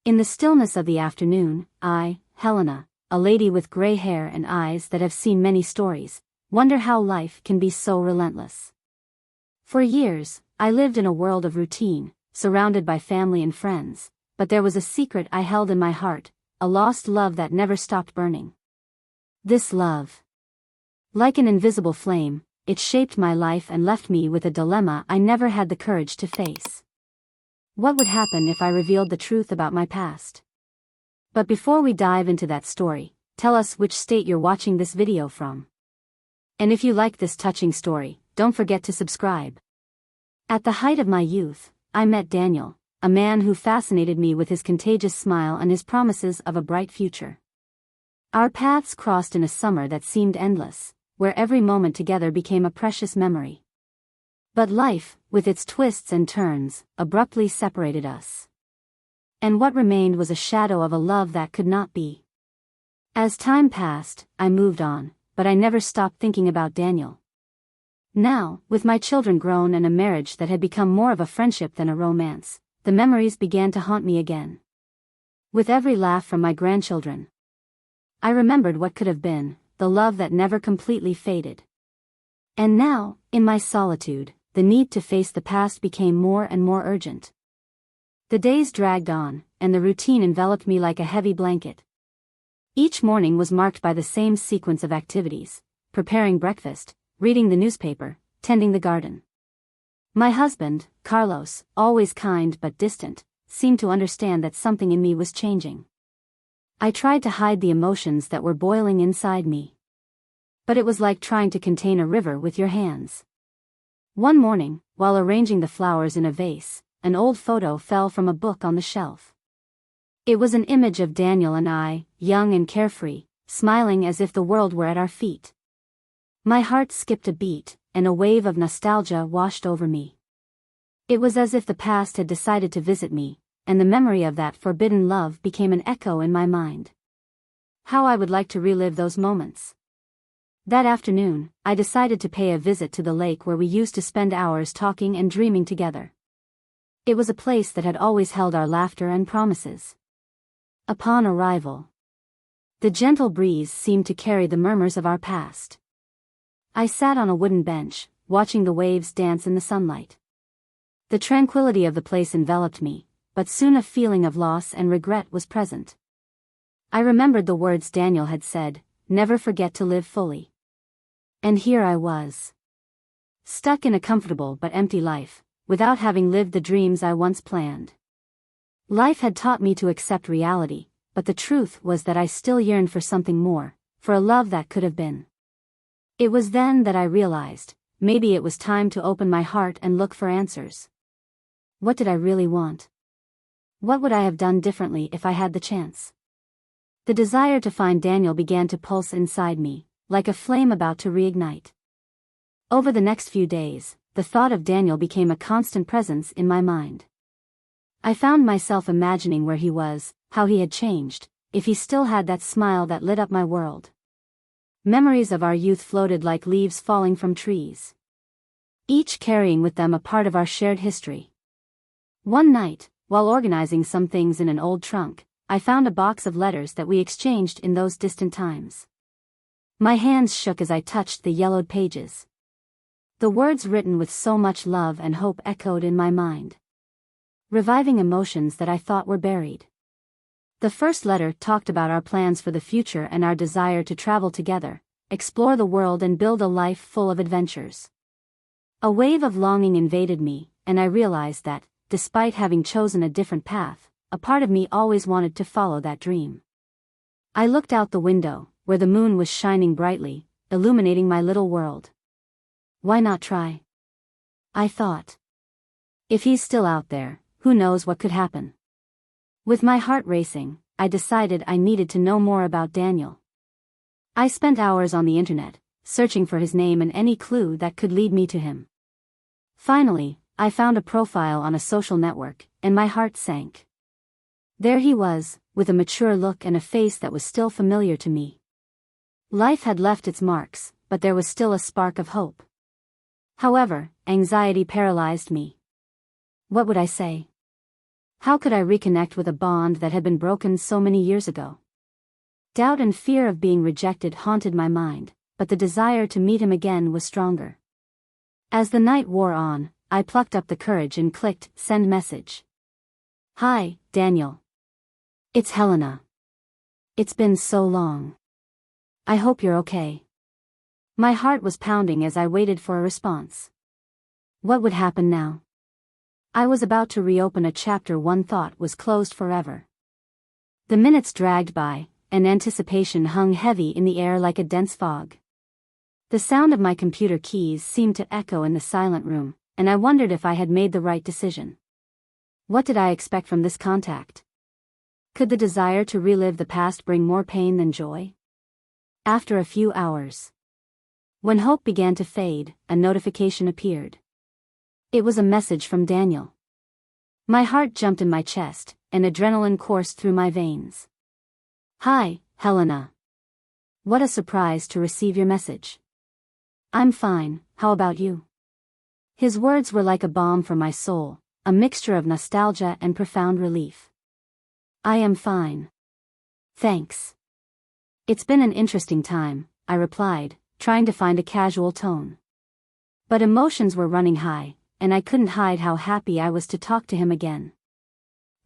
In the stillness of the afternoon, I, Helena, a lady with gray hair and eyes that have seen many stories, wonder how life can be so relentless. For years, I lived in a world of routine, surrounded by family and friends, but there was a secret I held in my heart, a lost love that never stopped burning. This love, like an invisible flame, it shaped my life and left me with a dilemma I never had the courage to face. What would happen if I revealed the truth about my past? But before we dive into that story, tell us which state you're watching this video from. And if you like this touching story, don't forget to subscribe. At the height of my youth, I met Daniel, a man who fascinated me with his contagious smile and his promises of a bright future. Our paths crossed in a summer that seemed endless, where every moment together became a precious memory. But life, with its twists and turns, abruptly separated us. And what remained was a shadow of a love that could not be. As time passed, I moved on, but I never stopped thinking about Daniel. Now, with my children grown and a marriage that had become more of a friendship than a romance, the memories began to haunt me again. With every laugh from my grandchildren, I remembered what could have been, the love that never completely faded. And now, in my solitude, the need to face the past became more and more urgent. The days dragged on, and the routine enveloped me like a heavy blanket. Each morning was marked by the same sequence of activities: preparing breakfast, reading the newspaper, tending the garden. My husband, Carlos, always kind but distant, seemed to understand that something in me was changing. I tried to hide the emotions that were boiling inside me. But it was like trying to contain a river with your hands. One morning, while arranging the flowers in a vase, an old photo fell from a book on the shelf. It was an image of Daniel and I, young and carefree, smiling as if the world were at our feet. My heart skipped a beat, and a wave of nostalgia washed over me. It was as if the past had decided to visit me, and the memory of that forbidden love became an echo in my mind. How I would like to relive those moments. That afternoon, I decided to pay a visit to the lake where we used to spend hours talking and dreaming together. It was a place that had always held our laughter and promises. Upon arrival, the gentle breeze seemed to carry the murmurs of our past. I sat on a wooden bench, watching the waves dance in the sunlight. The tranquility of the place enveloped me, but soon a feeling of loss and regret was present. I remembered the words Daniel had said, "Never forget to live fully." And here I was, stuck in a comfortable but empty life, without having lived the dreams I once planned. Life had taught me to accept reality, but the truth was that I still yearned for something more, for a love that could have been. It was then that I realized, maybe it was time to open my heart and look for answers. What did I really want? What would I have done differently if I had the chance? The desire to find Daniel began to pulse inside me, like a flame about to reignite. Over the next few days, the thought of Daniel became a constant presence in my mind. I found myself imagining where he was, how he had changed, if he still had that smile that lit up my world. Memories of our youth floated like leaves falling from trees, each carrying with them a part of our shared history. One night, while organizing some things in an old trunk, I found a box of letters that we exchanged in those distant times. My hands shook as I touched the yellowed pages. The words written with so much love and hope echoed in my mind, reviving emotions that I thought were buried. The first letter talked about our plans for the future and our desire to travel together, explore the world and build a life full of adventures. A wave of longing invaded me, and I realized that, despite having chosen a different path, a part of me always wanted to follow that dream. I looked out the window, where the moon was shining brightly, illuminating my little world. Why not try? I thought. If he's still out there, who knows what could happen? With my heart racing, I decided I needed to know more about Daniel. I spent hours on the internet, searching for his name and any clue that could lead me to him. Finally, I found a profile on a social network, and my heart sank. There he was, with a mature look and a face that was still familiar to me. Life had left its marks, but there was still a spark of hope. However, anxiety paralyzed me. What would I say? How could I reconnect with a bond that had been broken so many years ago? Doubt and fear of being rejected haunted my mind, but the desire to meet him again was stronger. As the night wore on, I plucked up the courage and clicked send message. Hi, Daniel. It's Helena. It's been so long. I hope you're okay. My heart was pounding as I waited for a response. What would happen now? I was about to reopen a chapter one thought was closed forever. The minutes dragged by, and anticipation hung heavy in the air like a dense fog. The sound of my computer keys seemed to echo in the silent room, and I wondered if I had made the right decision. What did I expect from this contact? Could the desire to relive the past bring more pain than joy? After a few hours, when hope began to fade, a notification appeared. It was a message from Daniel. My heart jumped in my chest, and adrenaline coursed through my veins. Hi, Helena. What a surprise to receive your message. I'm fine, how about you? His words were like a balm for my soul, a mixture of nostalgia and profound relief. I am fine. Thanks. It's been an interesting time, I replied, trying to find a casual tone. But emotions were running high, and I couldn't hide how happy I was to talk to him again.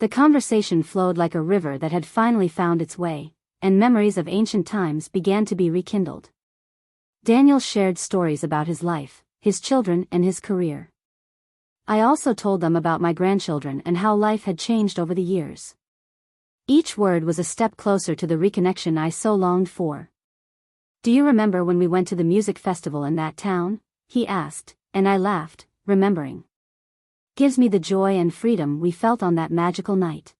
The conversation flowed like a river that had finally found its way, and memories of ancient times began to be rekindled. Daniel shared stories about his life, his children, and his career. I also told them about my grandchildren and how life had changed over the years. Each word was a step closer to the reconnection I so longed for. Do you remember when we went to the music festival in that town? He asked, and I laughed, remembering. Gives me the joy and freedom we felt on that magical night.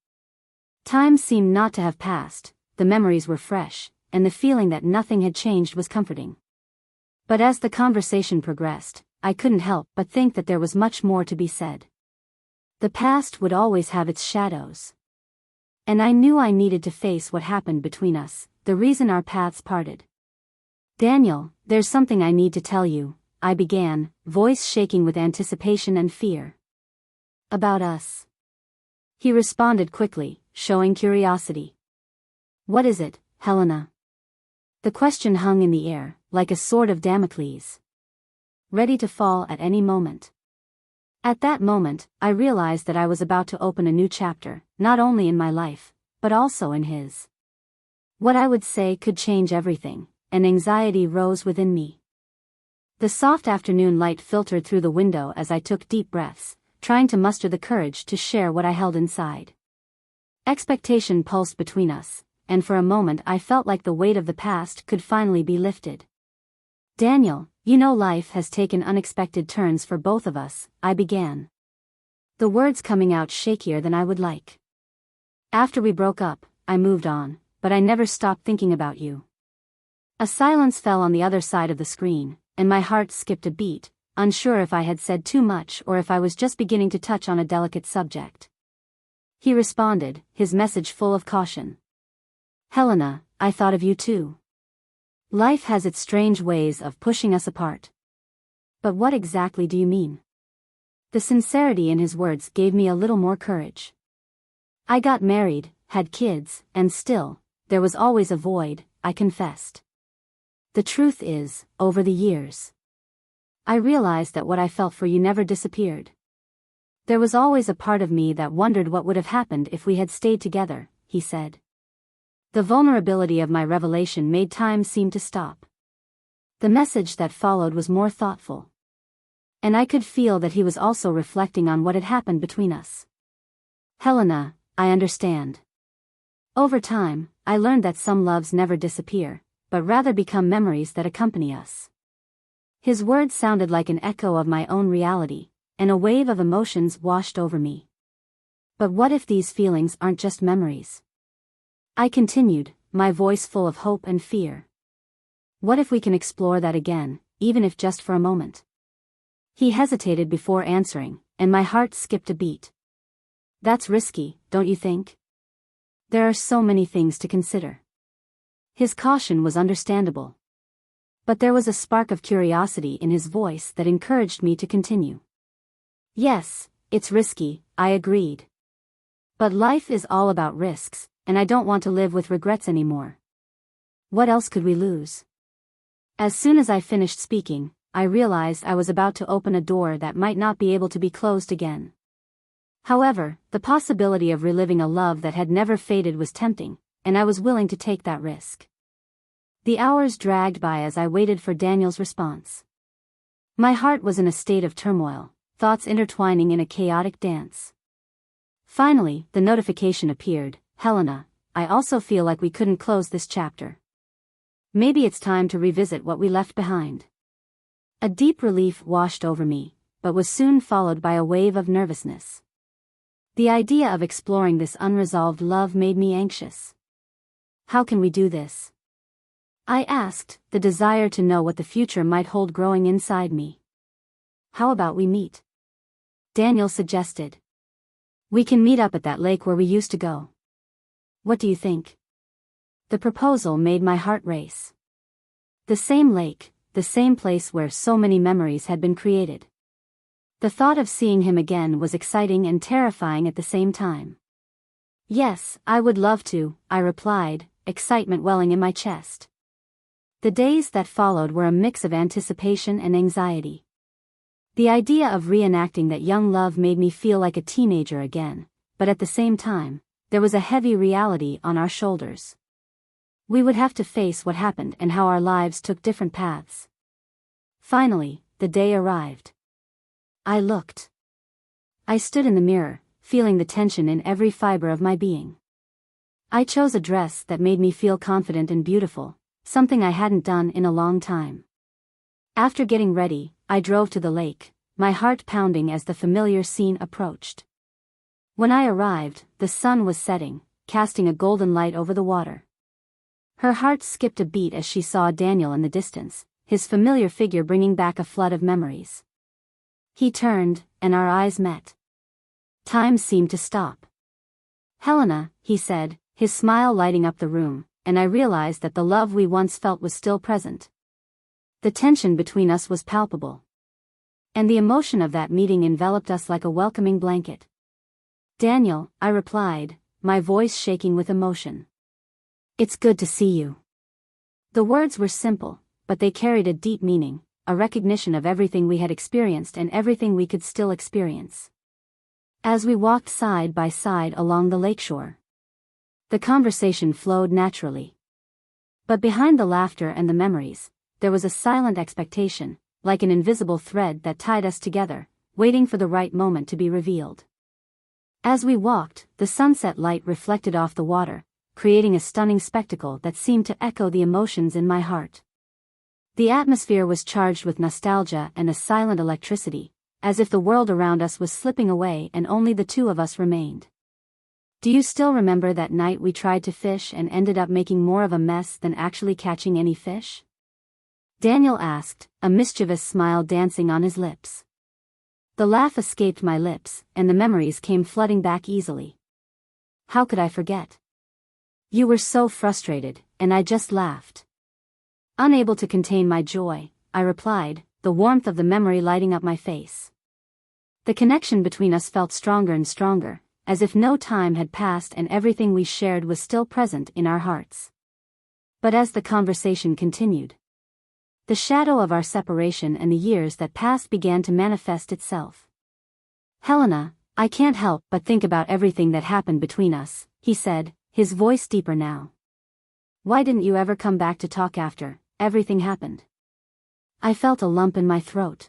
Time seemed not to have passed, the memories were fresh, and the feeling that nothing had changed was comforting. But as the conversation progressed, I couldn't help but think that there was much more to be said. The past would always have its shadows. And I knew I needed to face what happened between us, the reason our paths parted. Daniel, there's something I need to tell you, I began, voice shaking with anticipation and fear. About us. He responded quickly, showing curiosity. What is it, Helena? The question hung in the air, like a sword of Damocles, ready to fall at any moment. At that moment, I realized that I was about to open a new chapter, not only in my life, but also in his. What I would say could change everything, and anxiety rose within me. The soft afternoon light filtered through the window as I took deep breaths, trying to muster the courage to share what I held inside. Expectation pulsed between us, and for a moment I felt like the weight of the past could finally be lifted. Daniel, you know life has taken unexpected turns for both of us, I began. The words coming out shakier than I would like. After we broke up, I moved on, but I never stopped thinking about you. A silence fell on the other side of the screen, and my heart skipped a beat, unsure if I had said too much or if I was just beginning to touch on a delicate subject. He responded, his message full of caution. Helena, I thought of you too. Life has its strange ways of pushing us apart. But what exactly do you mean? The sincerity in his words gave me a little more courage. I got married, had kids, and still, there was always a void, I confessed. The truth is, over the years, I realized that what I felt for you never disappeared. There was always a part of me that wondered what would have happened if we had stayed together, he said. The vulnerability of my revelation made time seem to stop. The message that followed was more thoughtful. And I could feel that he was also reflecting on what had happened between us. Helena, I understand. Over time, I learned that some loves never disappear, but rather become memories that accompany us. His words sounded like an echo of my own reality, and a wave of emotions washed over me. But what if these feelings aren't just memories? I continued, my voice full of hope and fear. What if we can explore that again, even if just for a moment? He hesitated before answering, and my heart skipped a beat. That's risky, don't you think? There are so many things to consider. His caution was understandable. But there was a spark of curiosity in his voice that encouraged me to continue. Yes, it's risky, I agreed. But life is all about risks, and I don't want to live with regrets anymore. What else could we lose? As soon as I finished speaking, I realized I was about to open a door that might not be able to be closed again. However, the possibility of reliving a love that had never faded was tempting, and I was willing to take that risk. The hours dragged by as I waited for Daniel's response. My heart was in a state of turmoil, thoughts intertwining in a chaotic dance. Finally, the notification appeared. Helena, I also feel like we couldn't close this chapter. Maybe it's time to revisit what we left behind. A deep relief washed over me, but was soon followed by a wave of nervousness. The idea of exploring this unresolved love made me anxious. How can we do this? I asked, the desire to know what the future might hold growing inside me. How about we meet? Daniel suggested. We can meet up at that lake where we used to go. What do you think? The proposal made my heart race. The same lake, the same place where so many memories had been created. The thought of seeing him again was exciting and terrifying at the same time. Yes, I would love to, I replied, excitement welling in my chest. The days that followed were a mix of anticipation and anxiety. The idea of reenacting that young love made me feel like a teenager again, but at the same time, there was a heavy reality on our shoulders. We would have to face what happened and how our lives took different paths. Finally, the day arrived. I looked. I stood in the mirror, feeling the tension in every fiber of my being. I chose a dress that made me feel confident and beautiful, something I hadn't done in a long time. After getting ready, I drove to the lake, my heart pounding as the familiar scene approached. When I arrived, the sun was setting, casting a golden light over the water. Her heart skipped a beat as she saw Daniel in the distance, his familiar figure bringing back a flood of memories. He turned, and our eyes met. Time seemed to stop. Helena, he said, his smile lighting up the room, and I realized that the love we once felt was still present. The tension between us was palpable. And the emotion of that meeting enveloped us like a welcoming blanket. Daniel, I replied, my voice shaking with emotion. It's good to see you. The words were simple, but they carried a deep meaning, a recognition of everything we had experienced and everything we could still experience. As we walked side by side along the lakeshore, the conversation flowed naturally. But behind the laughter and the memories, there was a silent expectation, like an invisible thread that tied us together, waiting for the right moment to be revealed. As we walked, the sunset light reflected off the water, creating a stunning spectacle that seemed to echo the emotions in my heart. The atmosphere was charged with nostalgia and a silent electricity, as if the world around us was slipping away and only the two of us remained. Do you still remember that night we tried to fish and ended up making more of a mess than actually catching any fish? Daniel asked, a mischievous smile dancing on his lips. The laugh escaped my lips, and the memories came flooding back easily. How could I forget? You were so frustrated, and I just laughed. Unable to contain my joy, I replied, the warmth of the memory lighting up my face. The connection between us felt stronger and stronger, as if no time had passed and everything we shared was still present in our hearts. But as the conversation continued, the shadow of our separation and the years that passed began to manifest itself. Helena, I can't help but think about everything that happened between us, he said, his voice deeper now. Why didn't you ever come back to talk after everything happened? I felt a lump in my throat.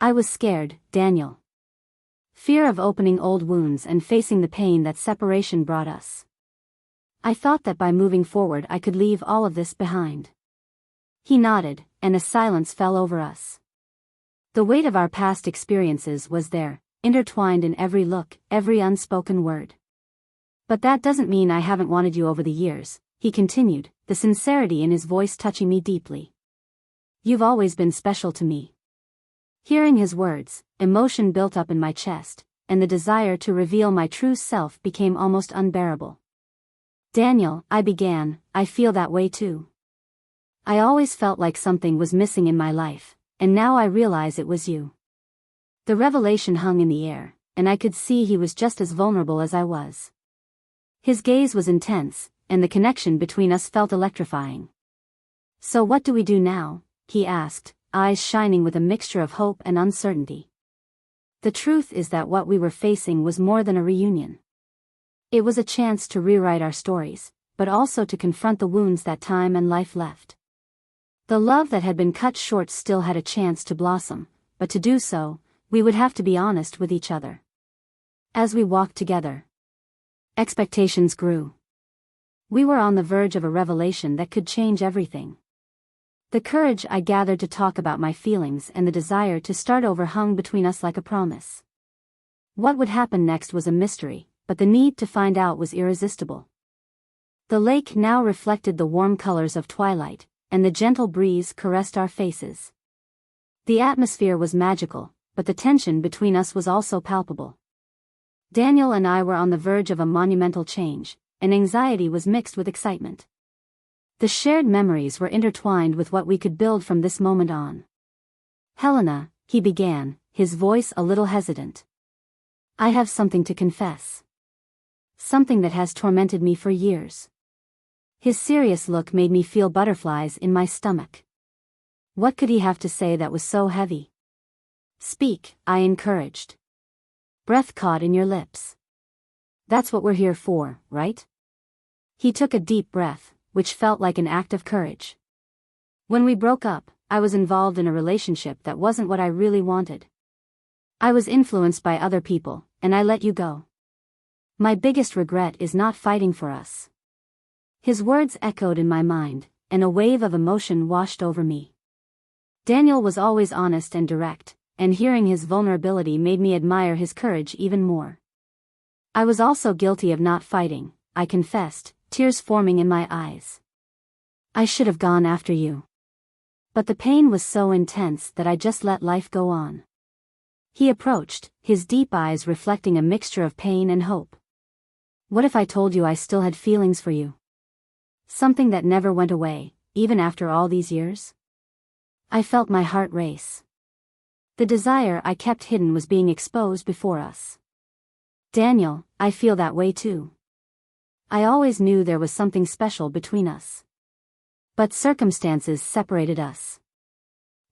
I was scared, Daniel. Fear of opening old wounds and facing the pain that separation brought us. I thought that by moving forward I could leave all of this behind. He nodded, and a silence fell over us. The weight of our past experiences was there, intertwined in every look, every unspoken word. But that doesn't mean I haven't wanted you over the years, he continued, the sincerity in his voice touching me deeply. You've always been special to me. Hearing his words, emotion built up in my chest, and the desire to reveal my true self became almost unbearable. Daniel, I began, I feel that way too. I always felt like something was missing in my life, and now I realize it was you. The revelation hung in the air, and I could see he was just as vulnerable as I was. His gaze was intense, and the connection between us felt electrifying. "So what do we do now?" he asked, eyes shining with a mixture of hope and uncertainty. The truth is that what we were facing was more than a reunion. It was a chance to rewrite our stories, but also to confront the wounds that time and life left. The love that had been cut short still had a chance to blossom, but to do so, we would have to be honest with each other. As we walked together, expectations grew. We were on the verge of a revelation that could change everything. The courage I gathered to talk about my feelings and the desire to start over hung between us like a promise. What would happen next was a mystery, but the need to find out was irresistible. The lake now reflected the warm colors of twilight, and the gentle breeze caressed our faces. The atmosphere was magical, but the tension between us was also palpable. Daniel and I were on the verge of a monumental change, and anxiety was mixed with excitement. The shared memories were intertwined with what we could build from this moment on. "Helena," he began, his voice a little hesitant. "I have something to confess. Something that has tormented me for years." His serious look made me feel butterflies in my stomach. What could he have to say that was so heavy? "Speak," I encouraged. "Breath caught in your lips. That's what we're here for, right?" He took a deep breath, which felt like an act of courage. "When we broke up, I was involved in a relationship that wasn't what I really wanted. I was influenced by other people, and I let you go. My biggest regret is not fighting for us." His words echoed in my mind, and a wave of emotion washed over me. Daniel was always honest and direct, and hearing his vulnerability made me admire his courage even more. I was also guilty of not fighting, I confessed, tears forming in my eyes. "I should have gone after you. But the pain was so intense that I just let life go on." He approached, his deep eyes reflecting a mixture of pain and hope. "What if I told you I still had feelings for you? Something that never went away, even after all these years?" I felt my heart race. The desire I kept hidden was being exposed before us. "Daniel, I feel that way too. I always knew there was something special between us. But circumstances separated us."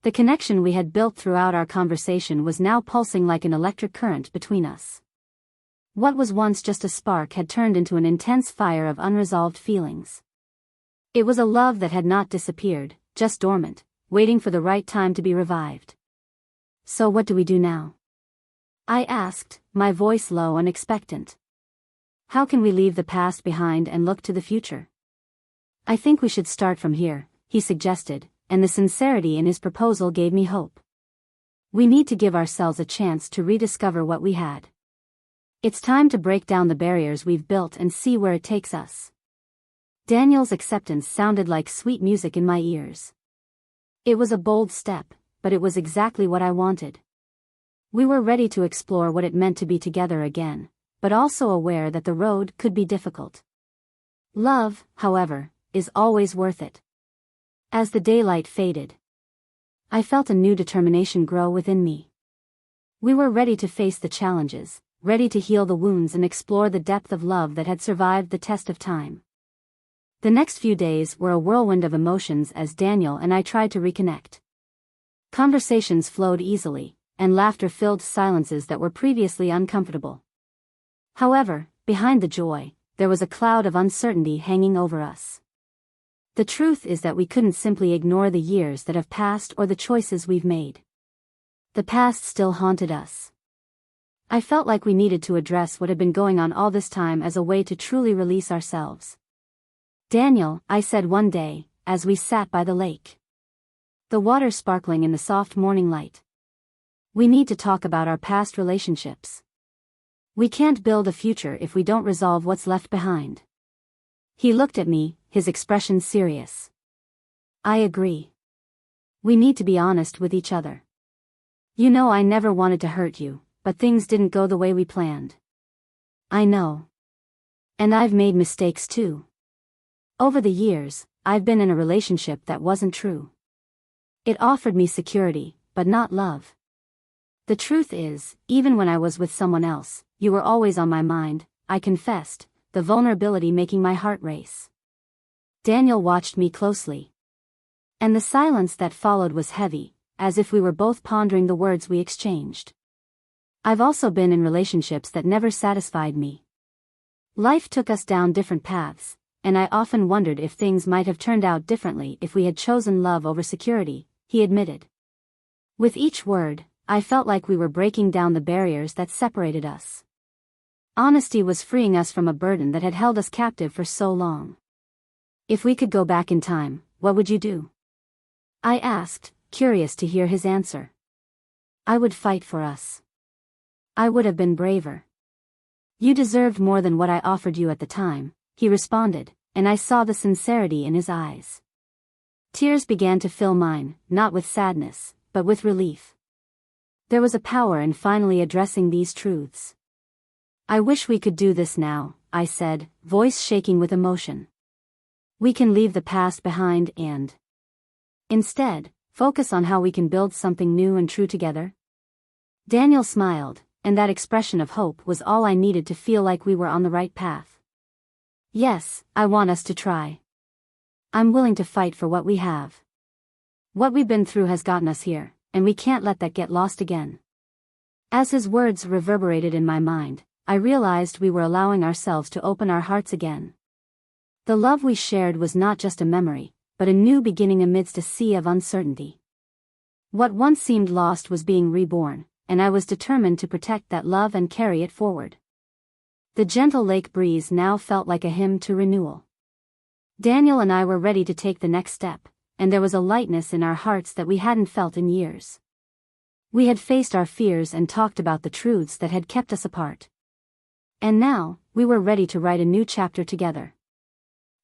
The connection we had built throughout our conversation was now pulsing like an electric current between us. What was once just a spark had turned into an intense fire of unresolved feelings. It was a love that had not disappeared, just dormant, waiting for the right time to be revived. "So what do we do now?" I asked, my voice low and expectant. "How can we leave the past behind and look to the future?" "I think we should start from here," he suggested, and the sincerity in his proposal gave me hope. "We need to give ourselves a chance to rediscover what we had. It's time to break down the barriers we've built and see where it takes us." Daniel's acceptance sounded like sweet music in my ears. It was a bold step, but it was exactly what I wanted. We were ready to explore what it meant to be together again, but also aware that the road could be difficult. Love, however, is always worth it. As the daylight faded, I felt a new determination grow within me. We were ready to face the challenges, ready to heal the wounds and explore the depth of love that had survived the test of time. The next few days were a whirlwind of emotions as Daniel and I tried to reconnect. Conversations flowed easily, and laughter filled silences that were previously uncomfortable. However, behind the joy, there was a cloud of uncertainty hanging over us. The truth is that we couldn't simply ignore the years that have passed or the choices we've made. The past still haunted us. I felt like we needed to address what had been going on all this time as a way to truly release ourselves. "Daniel," I said one day, as we sat by the lake, the water sparkling in the soft morning light. "We need to talk about our past relationships. We can't build a future if we don't resolve what's left behind." He looked at me, his expression serious. "I agree. We need to be honest with each other. You know I never wanted to hurt you, but things didn't go the way we planned." "I know. And I've made mistakes too. Over the years, I've been in a relationship that wasn't true. It offered me security, but not love. The truth is, even when I was with someone else, you were always on my mind, I confessed, the vulnerability making my heart race. Daniel watched me closely. And the silence that followed was heavy, as if we were both pondering the words we exchanged. I've also been in relationships that never satisfied me. Life took us down different paths, and I often wondered if things might have turned out differently if we had chosen love over security, he admitted. With each word, I felt like we were breaking down the barriers that separated us. Honesty was freeing us from a burden that had held us captive for so long. If we could go back in time, what would you do? I asked, curious to hear his answer. I would fight for us. I would have been braver. You deserved more than what I offered you at the time, he responded, and I saw the sincerity in his eyes. Tears began to fill mine, not with sadness, but with relief. There was a power in finally addressing these truths. I wish we could do this now, I said, voice shaking with emotion. We can leave the past behind and instead, focus on how we can build something new and true together. Daniel smiled, and that expression of hope was all I needed to feel like we were on the right path. Yes, I want us to try. I'm willing to fight for what we have. What we've been through has gotten us here, and we can't let that get lost again. As his words reverberated in my mind, I realized we were allowing ourselves to open our hearts again. The love we shared was not just a memory, but a new beginning amidst a sea of uncertainty. What once seemed lost was being reborn, and I was determined to protect that love and carry it forward. The gentle lake breeze now felt like a hymn to renewal. Daniel and I were ready to take the next step, and there was a lightness in our hearts that we hadn't felt in years. We had faced our fears and talked about the truths that had kept us apart. And now, we were ready to write a new chapter together.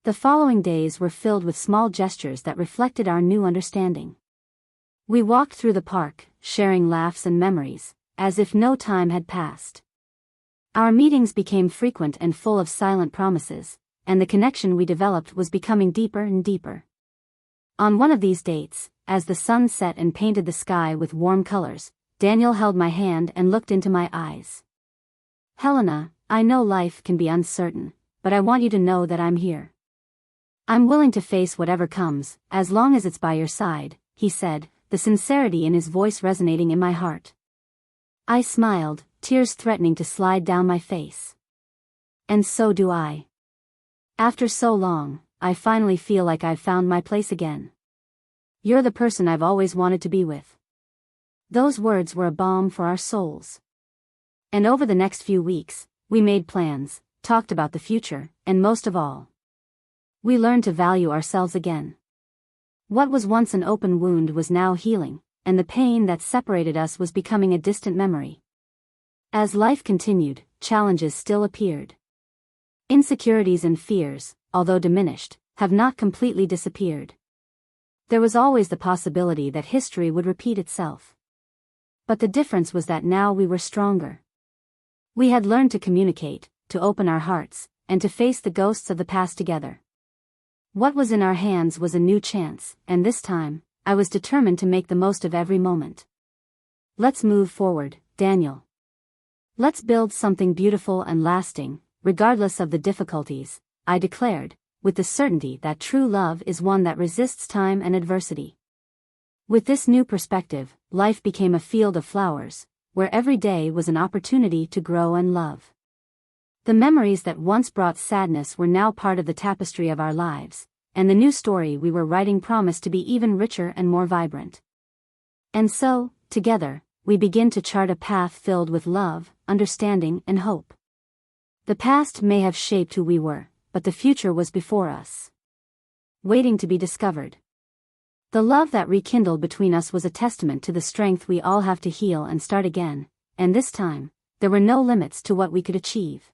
The following days were filled with small gestures that reflected our new understanding. We walked through the park, sharing laughs and memories, as if no time had passed. Our meetings became frequent and full of silent promises, and the connection we developed was becoming deeper and deeper. On one of these dates, as the sun set and painted the sky with warm colors, Daniel held my hand and looked into my eyes. Helena, I know life can be uncertain, but I want you to know that I'm here. I'm willing to face whatever comes, as long as it's by your side, he said, the sincerity in his voice resonating in my heart. I smiled, tears threatening to slide down my face. And so do I. After so long, I finally feel like I've found my place again. You're the person I've always wanted to be with. Those words were a balm for our souls. And over the next few weeks, we made plans, talked about the future, and most of all, we learned to value ourselves again. What was once an open wound was now healing, and the pain that separated us was becoming a distant memory. As life continued, challenges still appeared. Insecurities and fears, although diminished, have not completely disappeared. There was always the possibility that history would repeat itself. But the difference was that now we were stronger. We had learned to communicate, to open our hearts, and to face the ghosts of the past together. What was in our hands was a new chance, and this time, I was determined to make the most of every moment. Let's move forward, Daniel. Let's build something beautiful and lasting, regardless of the difficulties, I declared, with the certainty that true love is one that resists time and adversity. With this new perspective, life became a field of flowers, where every day was an opportunity to grow and love. The memories that once brought sadness were now part of the tapestry of our lives, and the new story we were writing promised to be even richer and more vibrant. And so, together, we begin to chart a path filled with love, understanding, and hope. The past may have shaped who we were, but the future was before us, waiting to be discovered. The love that rekindled between us was a testament to the strength we all have to heal and start again, and this time, there were no limits to what we could achieve.